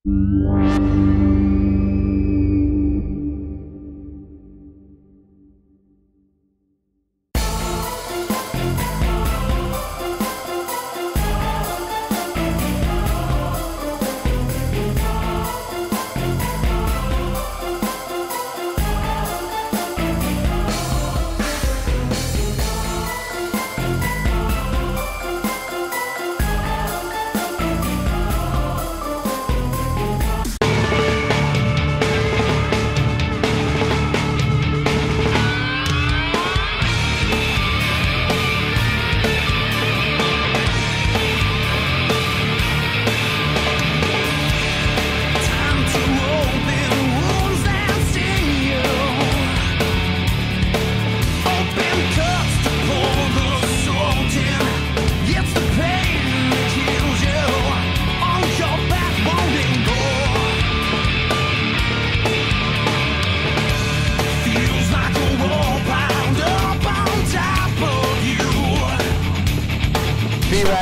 Right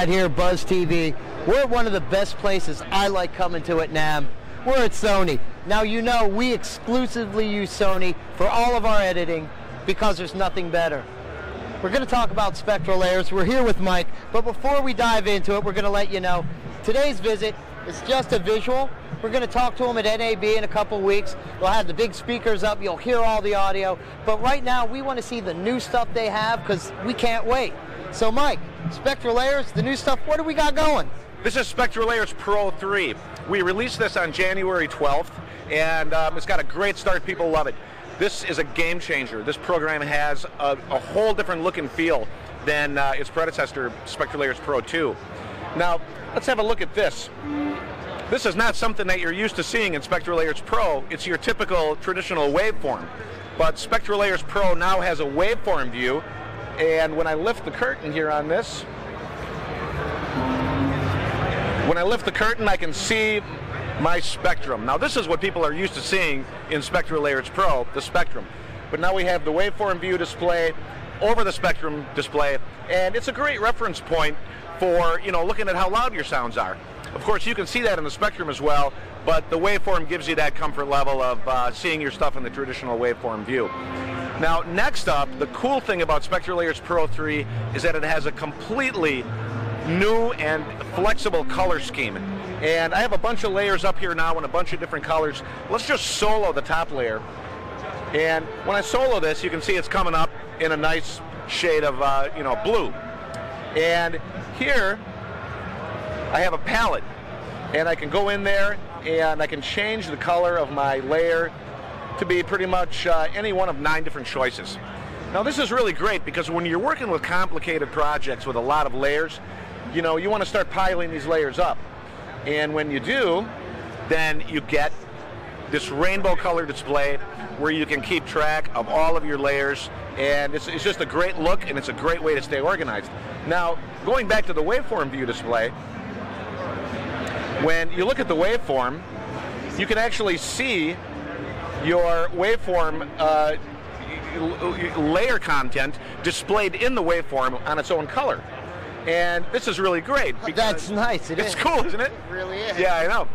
here, Buzz TV. We're at one of the best places I like coming to at NAMM. We're at Sony. Now, you know we exclusively use Sony for all of our editing because there's nothing better. We're going to talk about spectral layers. We're here with Mike, but before we dive into it, we're going to let you know today's visit is just a visual. We're going to talk to him at NAB in a couple weeks. We'll have the big speakers up. You'll hear all the audio. But right now, we want to see the new stuff they have because we can't wait. So, Mike, spectral layers, the new stuff, what do we got going? This is Spectral Layers Pro 3. We released this on January 12th, and it's got a great start. People love it. This is a game changer. This program has a whole different look and feel than its predecessor, Spectral Layers Pro 2. Now, let's have a look at this. This is not something that you're used to seeing in Spectral Layers Pro. It's your typical traditional waveform. But Spectral Layers Pro now has a waveform view, and when I lift the curtain here on this, I can see my spectrum. Now, this is what people are used to seeing in Spectral Layers Pro, the spectrum. But now we have the waveform view display over the spectrum display, and it's a great reference point for, you know, looking at how loud your sounds are. Of course, you can see that in the spectrum as well, but the waveform gives you that comfort level of seeing your stuff in the traditional waveform view. Now, next up, the cool thing about Spectral Layers Pro 3 is that it has a completely new and flexible color scheme. And I have a bunch of layers up here now in a bunch of different colors. Let's just solo the top layer. And when I solo this, you can see it's coming up in a nice shade of, you know, blue. And here, I have a palette. And I can go in there and I can change the color of my layer to be pretty much any one of 9 different choices. Now, this is really great because when you're working with complicated projects with a lot of layers, you know, you want to start piling these layers up. And when you do, then you get this rainbow color display where you can keep track of all of your layers, and it's just a great look and it's a great way to stay organized. Now, going back to the waveform view display, when you look at the waveform, you can actually see your waveform layer content displayed in the waveform on its own color. And this is really great. That's nice. It's cool, isn't it? It really is. Yeah, I know.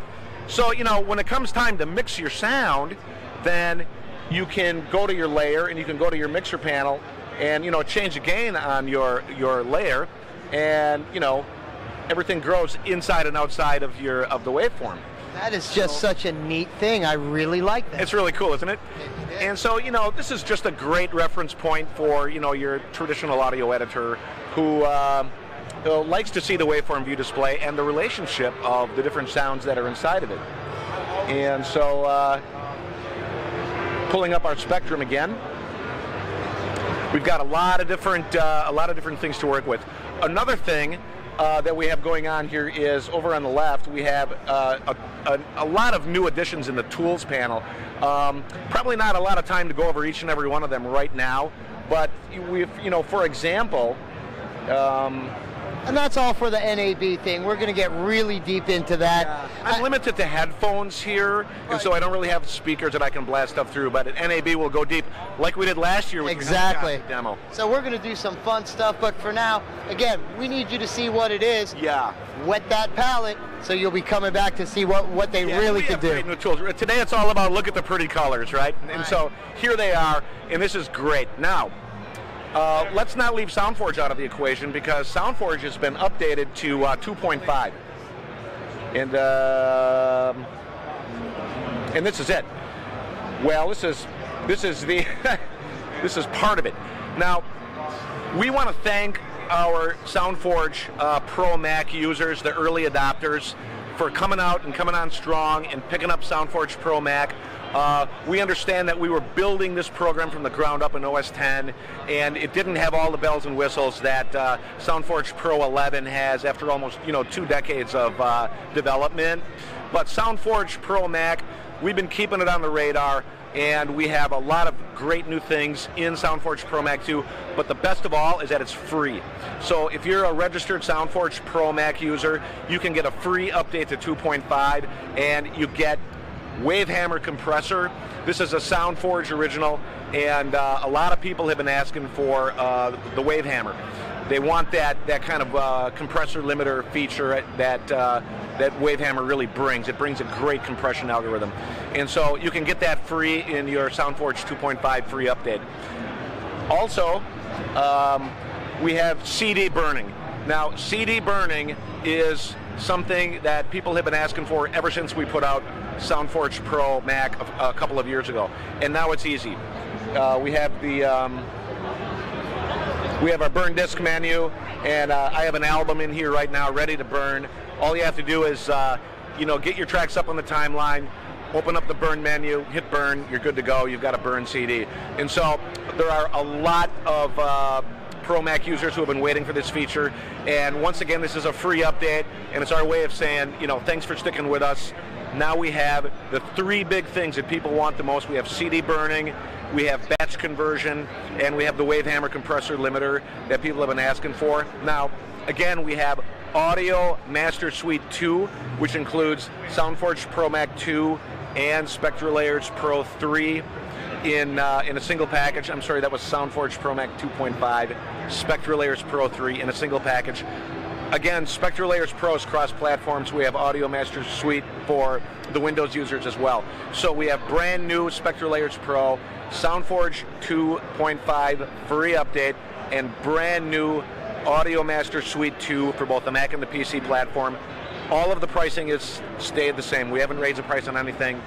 So, you know, when it comes time to mix your sound, then you can go to your layer and you can go to your mixer panel and, you know, change the gain on your layer, and, you know, everything grows inside and outside of the waveform. That is just such a neat thing. I really like that. It's really cool, isn't it? And so, you know, this is just a great reference point for, you know, your traditional audio editor who likes to see the waveform view display and the relationship of the different sounds that are inside of it. And so, pulling up our spectrum again, we've got a lot of different things to work with. Another thing that we have going on here is over on the left we have a lot of new additions in the tools panel. Probably not a lot of time to go over each and every one of them right now, but we've, you know, for example, And that's all for the NAB thing. We're going to get really deep into that. Yeah. I'm limited to headphones here, and so I don't really have speakers that I can blast stuff through, but at NAB we'll go deep like we did last year with exactly. the demo. So we're going to do some fun stuff, but for now, again, we need you to see what it is. Yeah. Wet that palette, so you'll be coming back to see what they really could do. Great new tools. Today it's all about look at the pretty colors, right? And so here they are, and this is great. Now, let's not leave SoundForge out of the equation, because SoundForge has been updated to 2.5, and this is it. Well, this is the this is part of it. Now, we want to thank our SoundForge Pro Mac users, the early adopters, for coming out and coming on strong and picking up SoundForge Pro Mac. We understand that we were building this program from the ground up in OS 10, and it didn't have all the bells and whistles that SoundForge Pro 11 has after almost 2 decades of development. But SoundForge Pro Mac, we've been keeping it on the radar, and we have a lot of great new things in SoundForge Pro Mac 2, but the best of all is that it's free. So if you're a registered SoundForge Pro Mac user, you can get a free update to 2.5, and you get Wavehammer compressor. This is a SoundForge original, and a lot of people have been asking for the Wavehammer. They want that kind of compressor limiter feature that Wavehammer really brings. It brings a great compression algorithm. And so you can get that free in your SoundForge 2.5 free update. Also, we have CD burning. Now, CD burning is something that people have been asking for ever since we put out SoundForge Pro Mac a couple of years ago, and now it's easy. We have our burn disc menu, and I have an album in here right now ready to burn. All you have to do is get your tracks up on the timeline, open up the burn menu, hit burn, you're good to go. You've got a burn CD. And so there are a lot of Pro Mac users who have been waiting for this feature, and once again, this is a free update, and it's our way of saying, thanks for sticking with us. Now we have the 3 big things that people want the most. We have CD burning, we have batch conversion, and we have the Wavehammer compressor limiter that people have been asking for. Now, again, we have Audio Master Suite 2, which includes SoundForge Pro Mac 2 and SpectraLayers Pro 3 in a single package. I'm sorry, that was SoundForge Pro Mac 2.5, SpectraLayers Pro 3 in a single package. Again, SpectraLayers Pro is cross-platform, so we have Audio Master Suite for the Windows users as well. So we have brand new SpectraLayers Pro, SoundForge 2.5 free update, and brand new Audio Master Suite 2 for both the Mac and the PC platform. All of the pricing has stayed the same. We haven't raised the price on anything,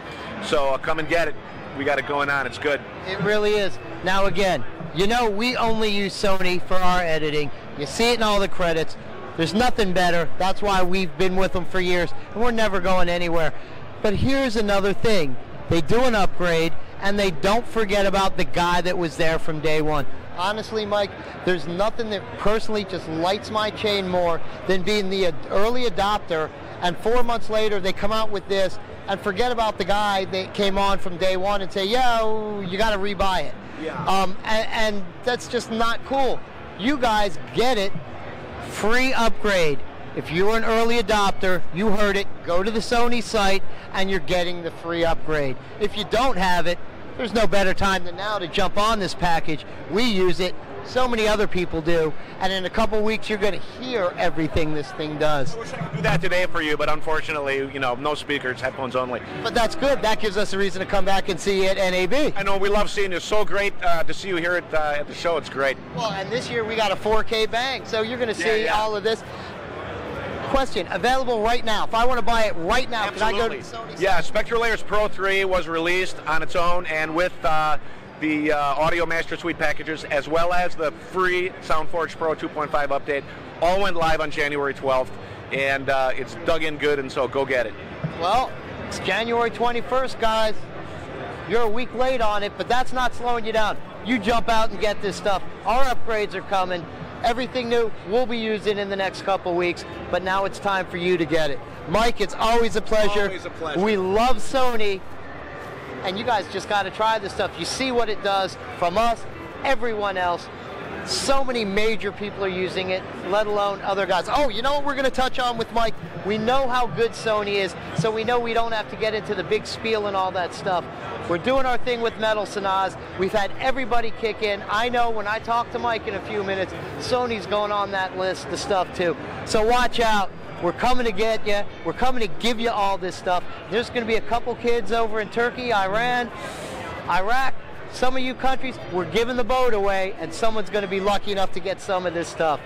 so come and get it. We got it going on. It's good. It really is. Now again, we only use Sony for our editing. You see it in all the credits. There's nothing better. That's why we've been with them for years, and we're never going anywhere. But here's another thing. They do an upgrade, and they don't forget about the guy that was there from day one. Honestly, Mike, there's nothing that personally just lights my chain more than being the early adopter, and 4 months later they come out with this, and forget about the guy that came on from day one and say, yo, you got to rebuy it. Yeah. And that's just not cool. You guys get it. Free upgrade. If you're an early adopter, you heard it, go to the Sony site and you're getting the free upgrade. If you don't have it, there's no better time than now to jump on this package. We use it, so many other people do, and in a couple weeks you're going to hear everything this thing does. I wish I could do that today for you, but unfortunately, no speakers, headphones only. But that's good. That gives us a reason to come back and see you at NAB. I know, we love seeing you. So great to see you here at the show. It's great. Well, and this year we got a 4K bang, so you're going to see all of this. Question, available right now. If I want to buy it right now, absolutely. Can I go to the Sony site? Yeah, SpectraLayers Pro 3 was released on its own, and with the Audio Master Suite packages, as well as the free SoundForge Pro 2.5 update, all went live on January 12th, and it's dug in good, and so go get it. Well, it's January 21st, guys. You're a week late on it, but that's not slowing you down. You jump out and get this stuff. Our upgrades are coming. Everything new we'll be using in the next couple weeks, but now it's time for you to get it. Mike, it's always a pleasure. Always a pleasure. We love Sony, and you guys just got to try this stuff. You see what it does from us, everyone else. So many major people are using it, let alone other guys. Oh, you know what we're going to touch on with Mike? We know how good Sony is, so we know we don't have to get into the big spiel and all that stuff. We're doing our thing with Metal Sanaz. We've had everybody kick in. I know when I talk to Mike in a few minutes, Sony's going on that list of stuff too. So watch out. We're coming to get you. We're coming to give you all this stuff. There's going to be a couple kids over in Turkey, Iran, Iraq, some of you countries. We're giving the boat away, and someone's going to be lucky enough to get some of this stuff.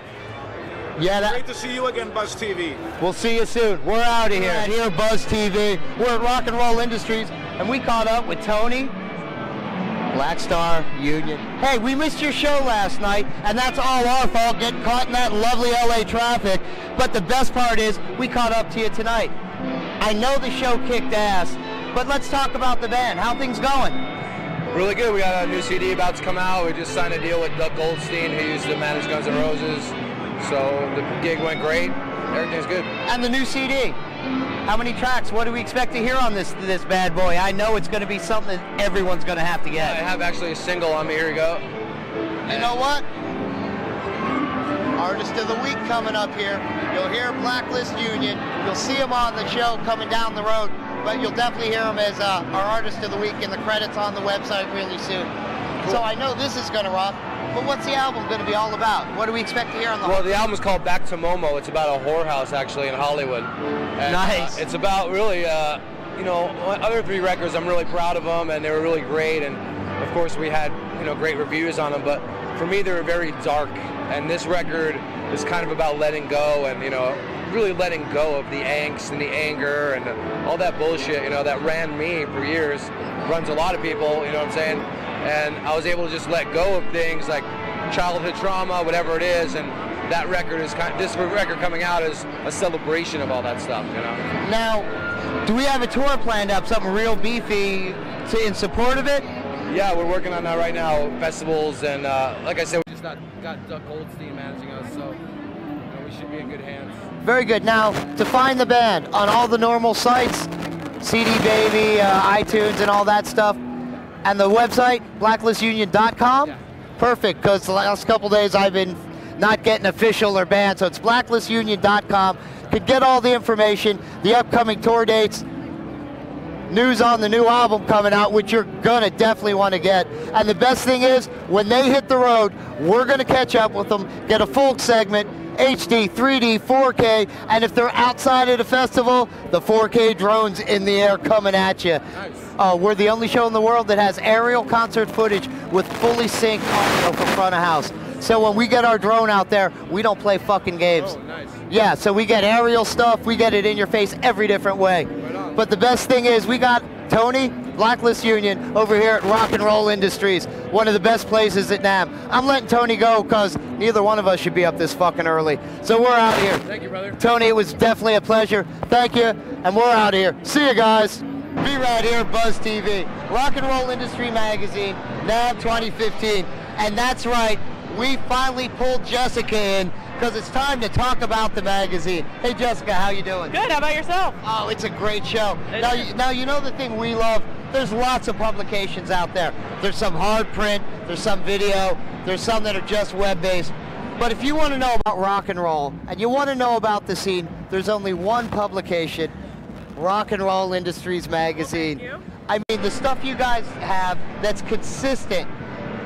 Yeah, great to see you again, Buzz TV. We'll see you soon. We're out of here. Here, Buzz TV. We're at Rock and Roll Industries, and we caught up with Tony, Black Star Union. Hey, we missed your show last night, and that's all our fault, getting caught in that lovely LA traffic. But the best part is, we caught up to you tonight. I know the show kicked ass, but let's talk about the band. How things going? Really good. We got a new CD about to come out. We just signed a deal with Doug Goldstein, who used to manage Guns N' Roses. So the gig went great. Everything's good. And the new CD. How many tracks? What do we expect to hear on this bad boy? I know it's going to be something everyone's going to have to get. I have actually a single on me. Here we go. You know what? Artist of the Week coming up here. You'll hear Blacklist Union. You'll see him on the show coming down the road, but you'll definitely hear him as our Artist of the Week in the credits on the website really soon. Cool. So I know this is going to rock, but what's the album going to be all about? What do we expect to hear on the Well, the album's called Back to Momo. It's about a whorehouse, actually, in Hollywood. And, nice. It's about really, you know, other three records, I'm really proud of them, and they were really great. And, of course, we had, you know, great reviews on them. But for me, they were very dark. And this record is kind of about letting go and, you know, really letting go of the angst and the anger and all that bullshit, you know, that ran me for years, runs a lot of people, you know what I'm saying? And I was able to just let go of things like childhood trauma, whatever it is, and that record is this record coming out is a celebration of all that stuff, you know? Now, do we have a tour planned up, something real beefy in support of it? Yeah, we're working on that right now, festivals, and like I said, we just got Doug Goldstein managing us, so you know, we should be in good hands. Very good. Now, to find the band on all the normal sites, CD Baby, iTunes, and all that stuff, and the website, blacklistunion.com? Yeah. Perfect, because the last couple days I've been not getting official or banned, so it's blacklistunion.com. Could get all the information, the upcoming tour dates, news on the new album coming out, which you're gonna definitely want to get. And the best thing is, when they hit the road, we're gonna catch up with them, get a full segment, HD, 3D, 4K, and if they're outside of the festival, the 4K drones in the air coming at you. Nice. We're the only show in the world that has aerial concert footage with fully synced audio from front of house. So when we get our drone out there, we don't play fucking games. Oh, nice. Yeah, so we get aerial stuff, we get it in your face every different way. Right on. But the best thing is we got Tony, Blacklist Union, over here at Rock and Roll Industries, one of the best places at NAMM. I'm letting Tony go because neither one of us should be up this fucking early. So we're out here. Thank you, brother. Tony, it was definitely a pleasure. Thank you, and we're out here. See you guys. Be right here, Buzz TV, Rock and Roll Industry Magazine, NAMM 2015. And that's right, we finally pulled Jessica in because it's time to talk about the magazine. Hey Jessica, how you doing? Good, how about yourself? Oh, it's a great show. Now you know the thing we love, there's lots of publications out there. There's some hard print, there's some video, there's some that are just web-based. But if you want to know about rock and roll, and you want to know about the scene, there's only one publication, Rock and Roll Industries Magazine. Thank you. I mean, the stuff you guys have that's consistent,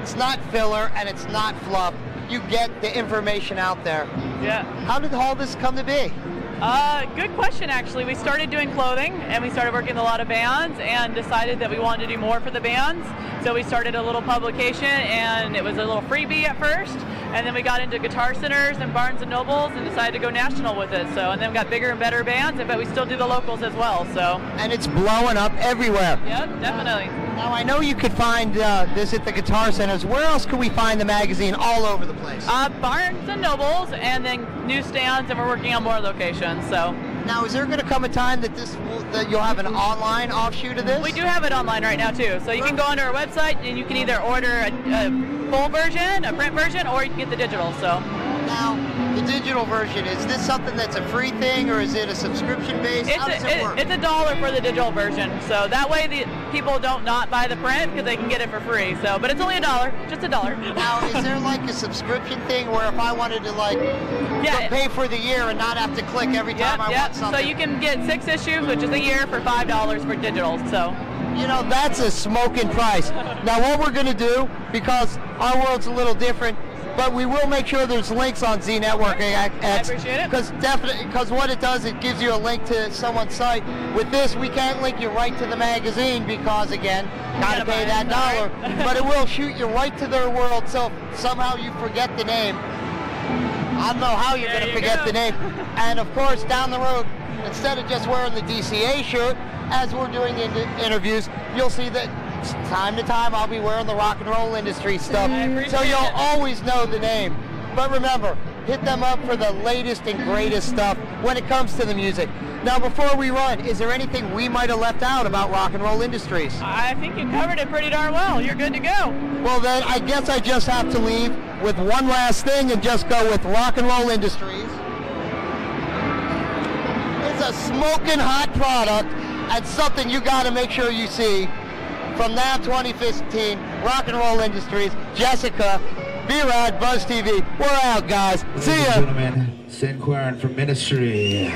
it's not filler and it's not fluff. You get the information out there. Yeah. How did all this come to be? Good question, actually. We started doing clothing, and we started working with a lot of bands, and decided that we wanted to do more for the bands. So we started a little publication, and it was a little freebie at first, and then we got into Guitar Centers and Barnes and Nobles, and decided to go national with it. So, and then we got bigger and better bands, but we still do the locals as well. So. And it's blowing up everywhere. Yep, definitely. Now I know you could find this at the Guitar Centers. Where else could we find the magazine all over the place? Barnes and Nobles, and then newsstands, and we're working on more locations. So. Now, is there going to come a time that that you'll have an online offshoot of this? We do have it online right now too. So you can go onto our website, and you can either order a full version, a print version, or you can get the digital. So. Now, the digital version, is this something that's a free thing, or is it a subscription based? How does it work? It's $1 for the digital version, so that way the people don't not buy the print because they can get it for free. So, but it's only $1, just $1. Now, is there like a subscription thing where if I wanted to like pay for the year and not have to click every time I want something? So you can get 6 issues, which is a year, for $5 for digital. So. You know, that's a smoking price. Now, what we're going to do, because our world's a little different, but we will make sure there's links on Z Network X. I appreciate it. Because what it does, it gives you a link to someone's site. With this, we can't link you right to the magazine because, again, got to pay that dollar. But it will shoot you right to their world. So if somehow you forget the name, I don't know how you're going to forget the name. And of course, down the road, instead of just wearing the DCA shirt, as we're doing interviews, you'll see that time to time I'll be wearing the rock and roll industry stuff. So you'll always know the name. But remember, hit them up for the latest and greatest stuff when it comes to the music. Now, before we run, is there anything we might have left out about Rock and Roll Industries? I think you covered it pretty darn well. You're good to go. Well, then I guess I just have to leave with one last thing and just go with Rock and Roll Industries. It's a smoking hot product and something you got to make sure you see. From NAMM 2015, Rock and Roll Industries, Jessica, B-Rad, Buzz TV. We're out, guys. See ya. Ladies and gentlemen, Sin Quirin from Ministry.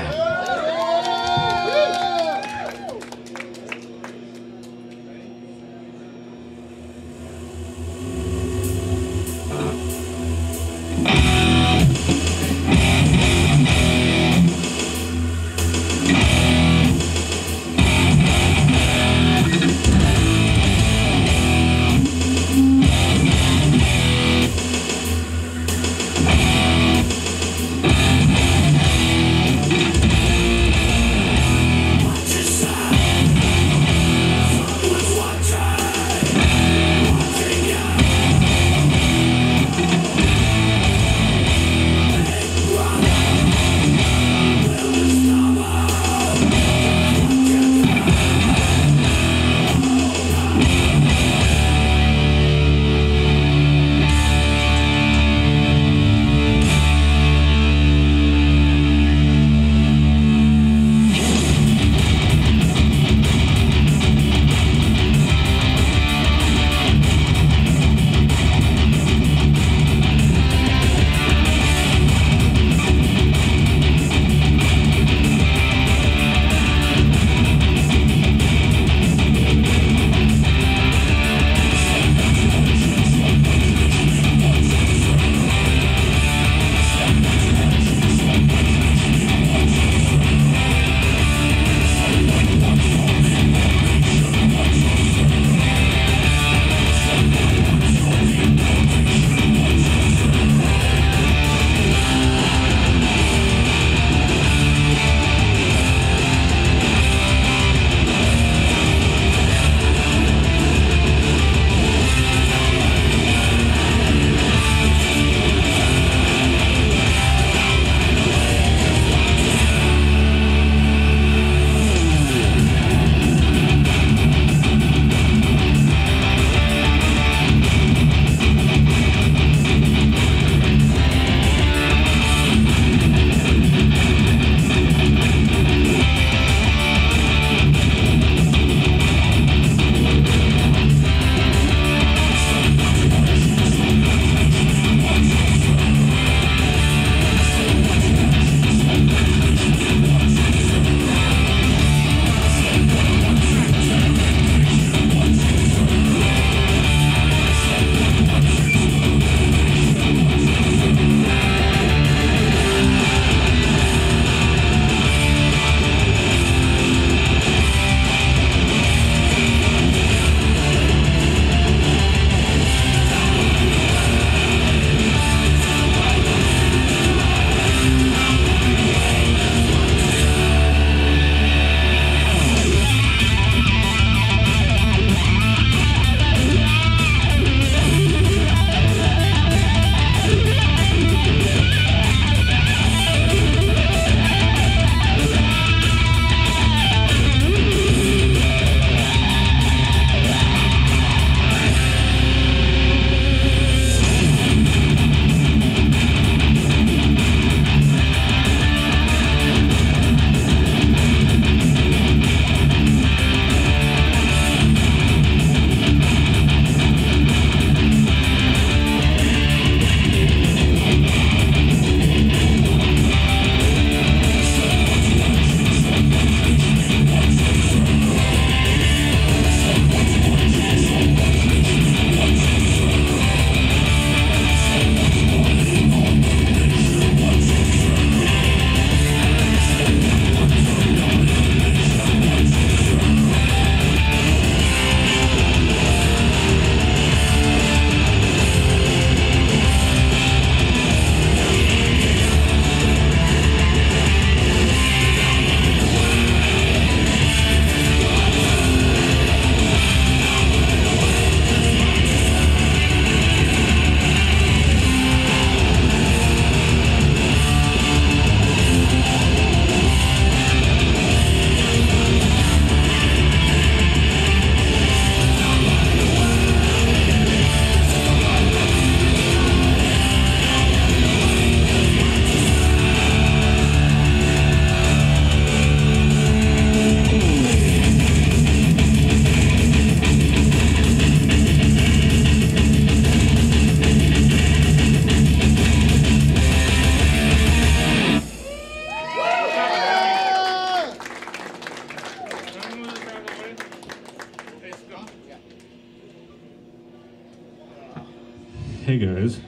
Hey guys,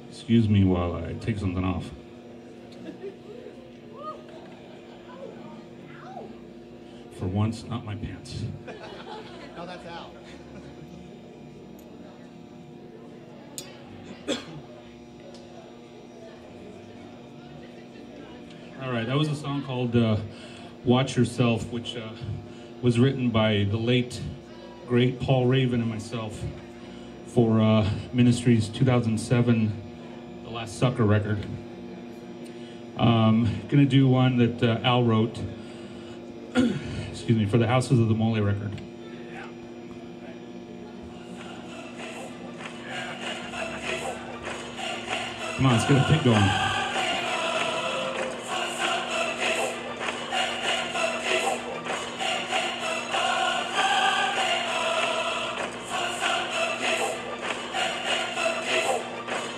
excuse me while I take something off. For once, not my pants. No, that's out. All right, that was a song called Watch Yourself, which was written by the late, great Paul Raven and myself for Ministry's 2007 The Last Sucker record. Gonna do one that Al wrote, excuse me, for the Houses of the Mole record. Come on, let's get a pig going.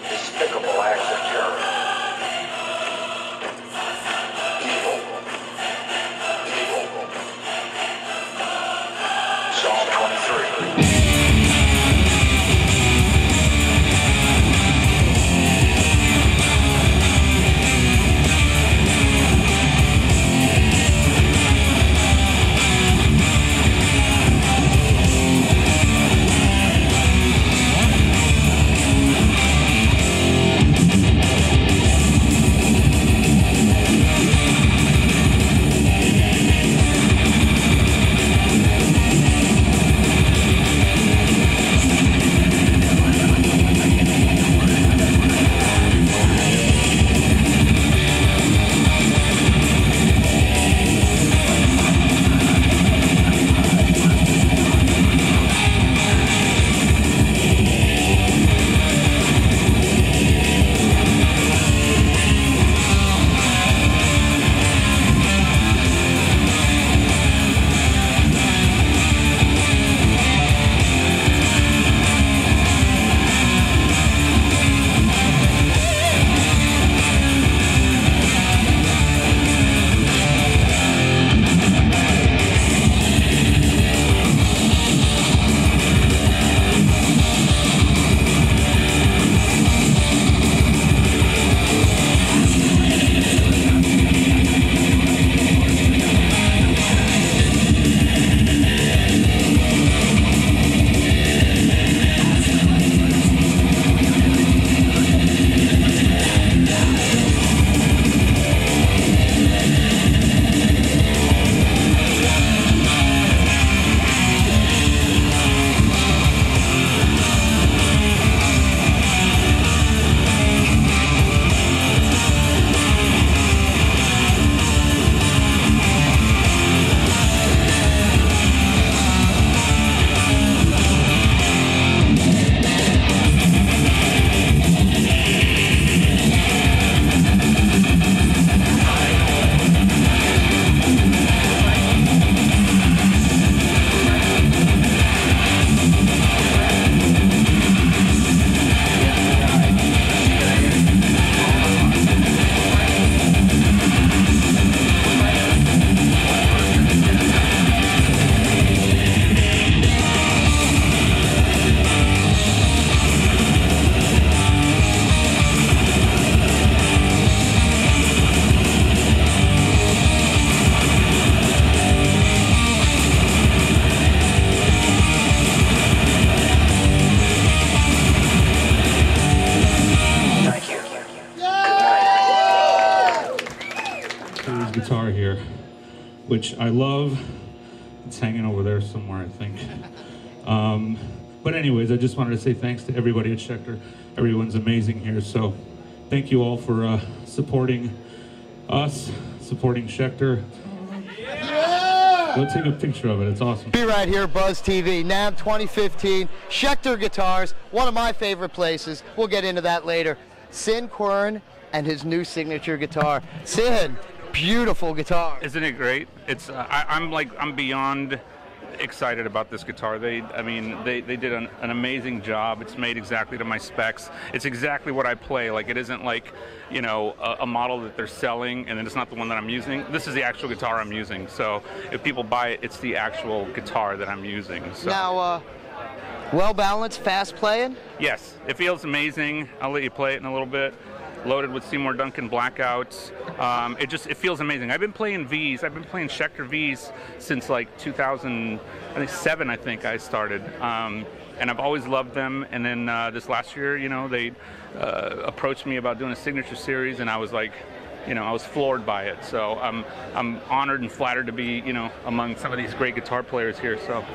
Despicable acts of terror. Evil. Psalm 23. Guitar here, which I love. It's hanging over there somewhere, I think. But anyways, I just wanted to say thanks to everybody at Schecter. Everyone's amazing here, so thank you all for supporting us, supporting Schecter. Go take a picture of it, it's awesome. Be right here, Buzz TV, NAMM 2015, Schecter Guitars, one of my favorite places. We'll get into that later. Sin Quirin and his new signature guitar. Sin, beautiful guitar. Isn't it great? It's I'm beyond excited about this guitar. They did an amazing job. It's made exactly to my specs. It's exactly what I play. Like, it isn't like, you know, a model that they're selling and then it's not the one that I'm using. This is the actual guitar I'm using. So if people buy it, it's the actual guitar that I'm using. So. Now, Well balanced, fast playing? Yes, it feels amazing. I'll let you play it in a little bit. Loaded with Seymour Duncan blackouts. It feels amazing. I've been playing Vs. I've been playing Schecter Vs since like 2007, I think I started. And I've always loved them. And then this last year, you know, they approached me about doing a signature series, and I was like, you know, I was floored by it. So I'm honored and flattered to be, you know, among some of these great guitar players here. So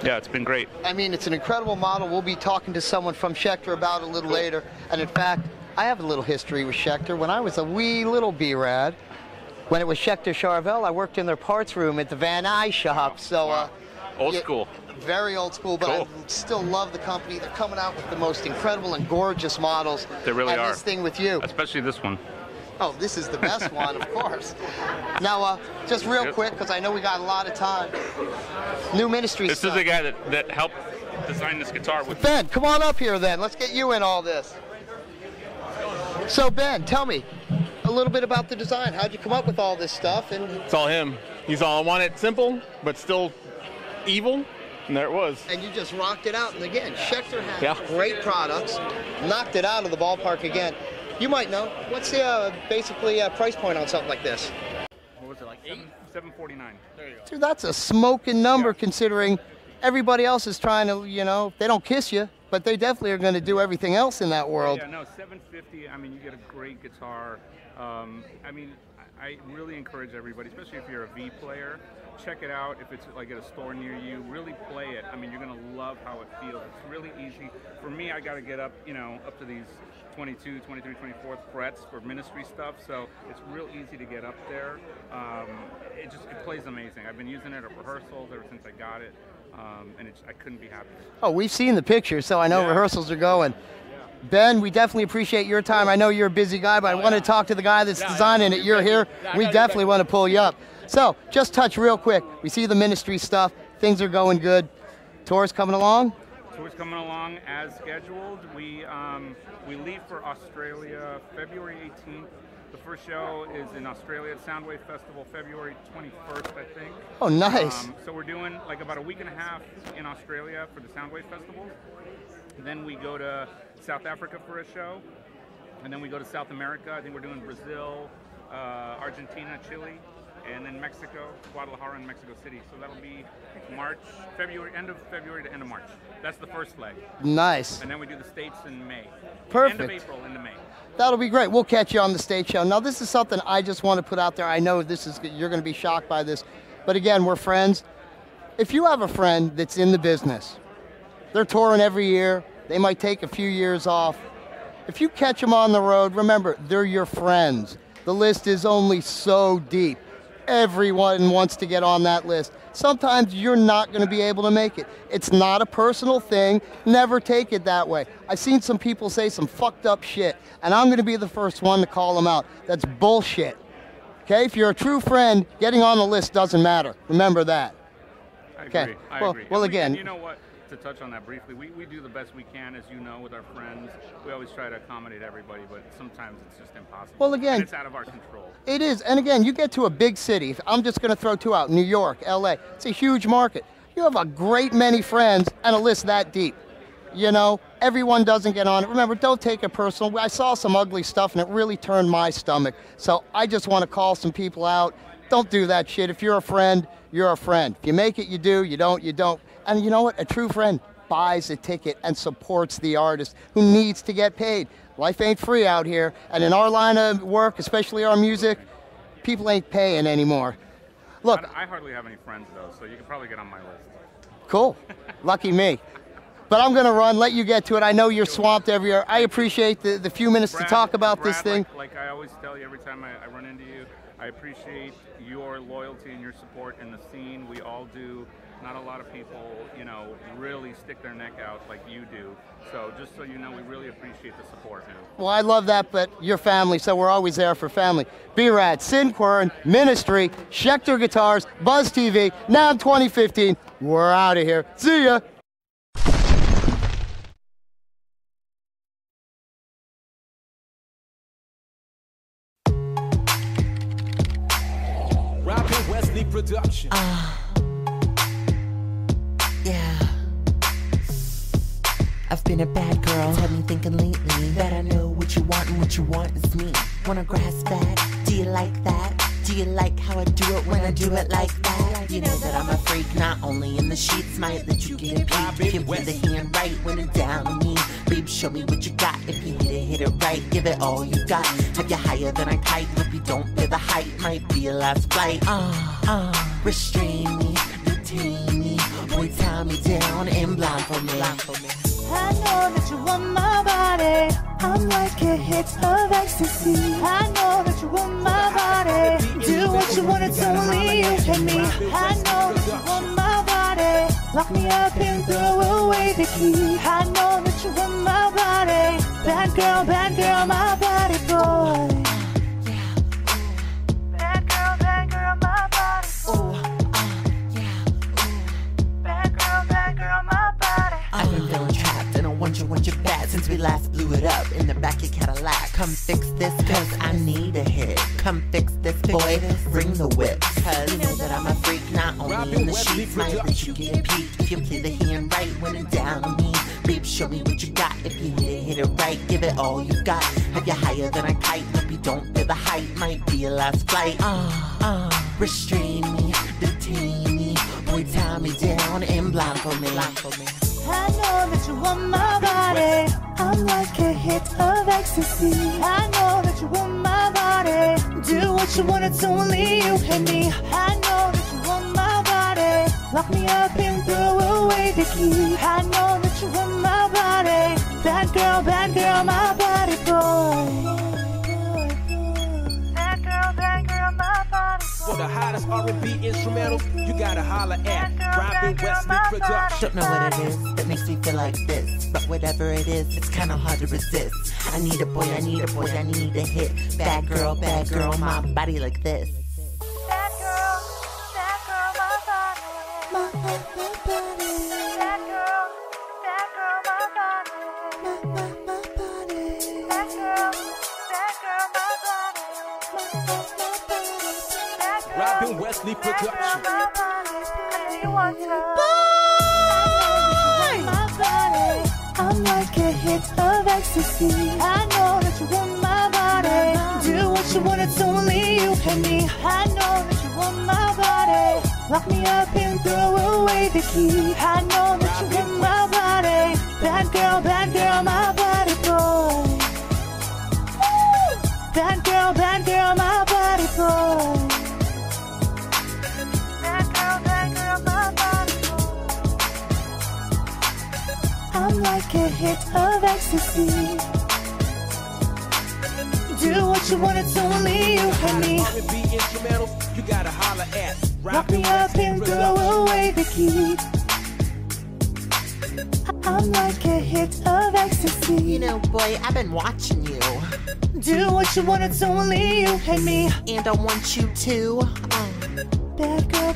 yeah, it's been great. I mean, it's an incredible model. We'll be talking to someone from Schecter about it a little later. And in fact, I have a little history with Schecter. When I was a wee little B-Rad, when it was Schecter Charvel, I worked in their parts room at the Van Nuys shop. So old school. Very old school, but cool. I still love the company. They're coming out with the most incredible and gorgeous models. They really are. This thing with you. Especially this one. Oh, this is the best one, of course. Now, just real quick, because I know we got a lot of time. New Ministry This stuff. is the guy that helped design this guitar with Ben, come on up here then. Let's get you in all this. So Ben, tell me a little bit about the design. How'd you come up with all this stuff? And it's all him. He's all, I want it simple, but still evil. And there it was. And you just rocked it out. And again, Schecter has great products. Knocked it out of the ballpark again. You might know. What's the basically price point on something like this? What was it, like $749? There you go. Dude, that's a smoking number considering everybody else is trying to, you know, they don't kiss you, but they definitely are going to do everything else in that world. Yeah, no, $750. I mean, you get a great guitar. I mean, I really encourage everybody, especially if you're a V player, check it out. If it's like at a store near you, really play it. I mean, you're going to love how it feels. It's really easy. For me, I got to get up, you know, up to these 22, 23, 24th frets for Ministry stuff, so it's real easy to get up there. It plays amazing. I've been using it at rehearsals ever since I got it, and I couldn't be happier. Oh, we've seen the pictures, so I know rehearsals are going. Ben, we definitely appreciate your time. I know you're a busy guy, but I want to talk to the guy that's designing it. You're here. We definitely want to pull you up. So, just touch real quick. We see the Ministry stuff. Things are going good. Tour's coming along? Tour's coming along as scheduled. We leave for Australia February 18th. The first show is in Australia at Soundwave Festival February 21st, I think. Oh, nice. So we're doing like about a week and a half in Australia for the Soundwave Festival. Then we go to South Africa for a show. And then we go to South America. I think we're doing Brazil, Argentina, Chile, and then Mexico, Guadalajara, and Mexico City. So that'll be end of February to end of March. That's the first leg. Nice. And then we do the States in May. Perfect. End of April into May. That'll be great. We'll catch you on the stage show. Now, this is something I just want to put out there. I know you're going to be shocked by this. But again, we're friends. If you have a friend that's in the business, they're touring every year, they might take a few years off. If you catch them on the road, remember, they're your friends. The list is only so deep. Everyone wants to get on that list. Sometimes you're not going to be able to make it. It's not a personal thing. Never take it that way. I've seen some people say some fucked up shit, and I'm going to be the first one to call them out. That's bullshit. Okay? If you're a true friend, getting on the list doesn't matter. Remember that. I agree. I agree. Well, again, you know what? To touch on that briefly, we do the best we can, as you know, with our friends. We always try to accommodate everybody, but sometimes it's just impossible. Well, again, and it's out of our control. It is, and again, you get to a big city. I'm just going to throw two out: New York, LA. It's a huge market. You have a great many friends and a list that deep. You know, everyone doesn't get on it. Remember, don't take it personal. I saw some ugly stuff, and it really turned my stomach. So I just want to call some people out. Don't do that shit. If you're a friend, you're a friend. If you make it, you do. You don't, you don't. And you know what? A true friend buys a ticket and supports the artist who needs to get paid. Life ain't free out here. And in our line of work, especially our music, people ain't paying anymore. Look. I hardly have any friends, though, so you can probably get on my list. Cool. Lucky me. But I'm going to run, let you get to it. I know you're swamped every year. I appreciate the few minutes to talk about this thing. Like I always tell you every time I run into you, I appreciate your loyalty and your support in the scene. We all do. Not a lot of people, you know, really stick their neck out like you do. So just so you know, we really appreciate the support, man. Well, I love that, but you're family, so we're always there for family. B-Rad, Quirin, Ministry, Schecter Guitars, Buzz TV, now in 2015. We're out of here. See ya. Rapping Wesley Production. Yeah. I've been a bad girl, have me thinking lately that I know what you want and what you want is me. Wanna grasp that? Do you like that? Do you like how I do it when I do it like that? You know that I'm a freak, not only in the sheets, might let you get a peek. If you play the hand right when it's down on me, babe, show me what you got. If you hit it right, give it all you got. Have you higher than a kite? Hope you don't feel the height, might be your last flight. Restrain me, detain me, boy, tie me down and blindfold me. I know that you want my body. I'm like a hit of ecstasy. I know that you want my body. Do what you want, it's only you and me. I know that you want my body. Lock me up and throw away the key. I know that you want my body. Bad girl, my body boy. Bad girl, my body boy. Bad girl, my body. I've been feeling trapped and I wonder what you're bad since we last blew it up in the back of Cadillac. Come fix this cause I need a hit. Come fix this boy, bring the whip. Cause you know that I'm a freak, not only in the sheets, might let you get a peek. If you play the hand right when it's down on me, babe, show me what you got. If you hit it right, give it all you got. Have you higher than a kite? Hope you don't feel the height, might be your last flight. Restrain me, detain me, boy, tie me down and blindfold me. I know that you want my body. I'm like a hit of ecstasy. I know that you want my body. Do what you want, it's only you and me. I know that you want my body. Lock me up and throw away the key. I know that you want my body. Bad girl, my body boy. Bad girl, my body boy. For the hottest R&B instrumentals, you gotta holler at Robin Wesley Production. Don't know what it is that makes me feel like this, but whatever it is, it's kinda hard to resist. I need a boy, I need a boy, I need a hit. Bad girl, my body like this. Bad girl, my body. My body. Bad girl, my body. My body. Bad girl, my body. Robin Wesley Production. I'm like a hit of ecstasy. I know that you want my body. Do what you want, it's only you and me. I know that you want my body. Lock me up and throw away the key. I know that you want my body. Bad girl, my body boy. Bad girl, my body boy. I'm like a hit of ecstasy. Do what you want, it's only you and me. R&B instrumentals, you gotta holler at Lock me up and throw away the key. I'm like a hit of ecstasy. You know, boy, I've been watching you. Do what you want, it's only you and me. And I want you to. Bad girl,